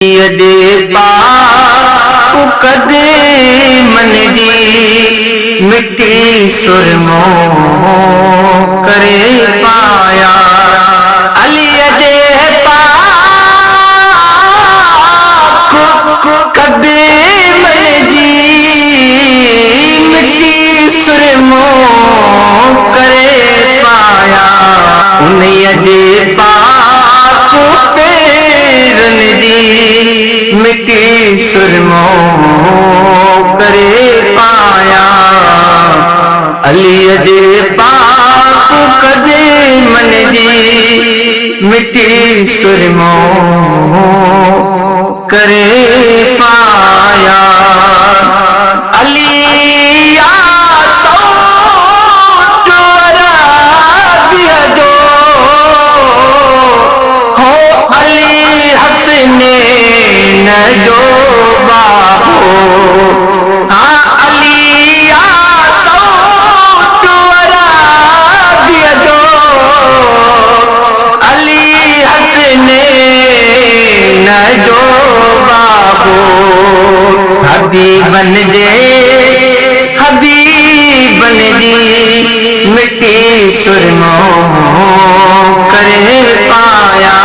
दे पाकु कदे मन दी मिट्टी सुरमो करे पाया। अली दे पाकु कदे मन दी मिट्टी सुरमो करे पाया। उन्हें दे पाकु पेरन दी मिट्टी सुरमो करे पाया। अली दे पाकु कदे मन दी मिट्टी सुरमो करे पाया। अली या सौ तुअरा दिया दो हो अली हसने न जो बाबो। हाँ अली या सौ तुअरा दिया दो अली हसने न जो बाबो। हबीबन दे हबीबन दी मिट्टी सुरमो करे पाया।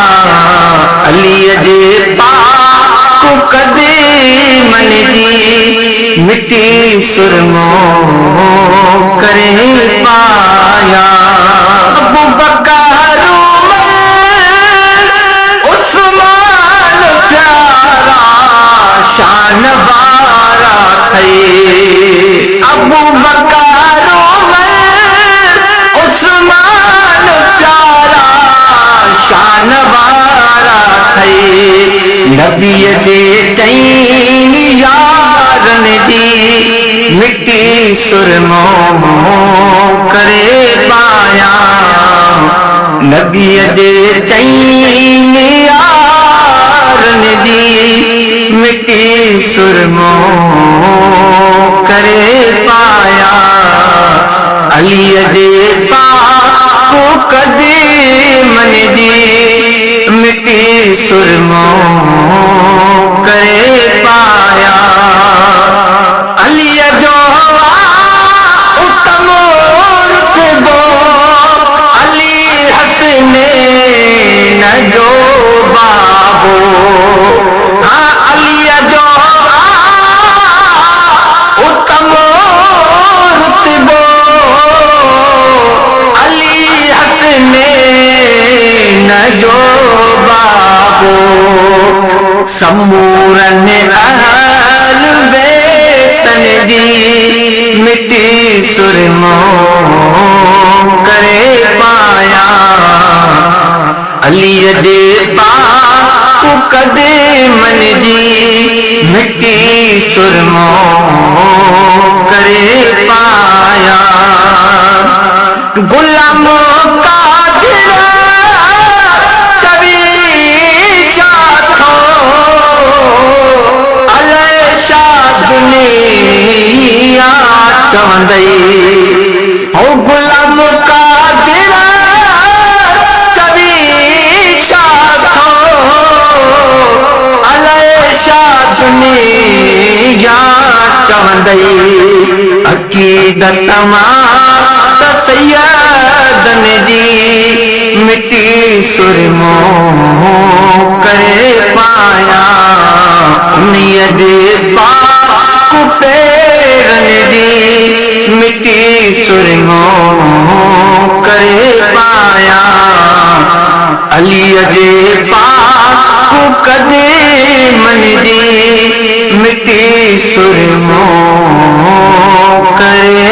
अली दे पाकु कदे मन दी मिट्टी सुरमो करे पाया। अबू बकर उस्मान प्यारा शान बारा थे। अबू बकर उस्मान प्यारा शान बारा थे। नबी दे तैन यारन दी मिट्टी सुरमो करे पाया। नबी दे तैन यारन दी मिट्टी सुरमो करे पाया। अली दे पाकु कदे मन दी मिट्टी सुरमो करे पाया। अली जो उत्तम रुतबो अली हसने न जो बाबो। हाँ अली जो उत्तम रुतबो अली हसने न जो बाबो। समूरन अहल बेतन दी मिट्टी सुरमो करे पाया। अली दे पाकु कदे मन दी मिट्टी सुरमो करे पाया। गुलाम कादिर दुनिया चवंदई हो गुलाम कादिर चवीशा थो अलैशा दुनिया चवंदई। अकीदत मां त सैयदन दी मिट्टी सुरमो करे पाया। उन्हीं दे पाकु पेरन दी मिट्टी सुरमो करे पाया। अली दे पाकु कदे मन दी मिट्टी सुरमो करे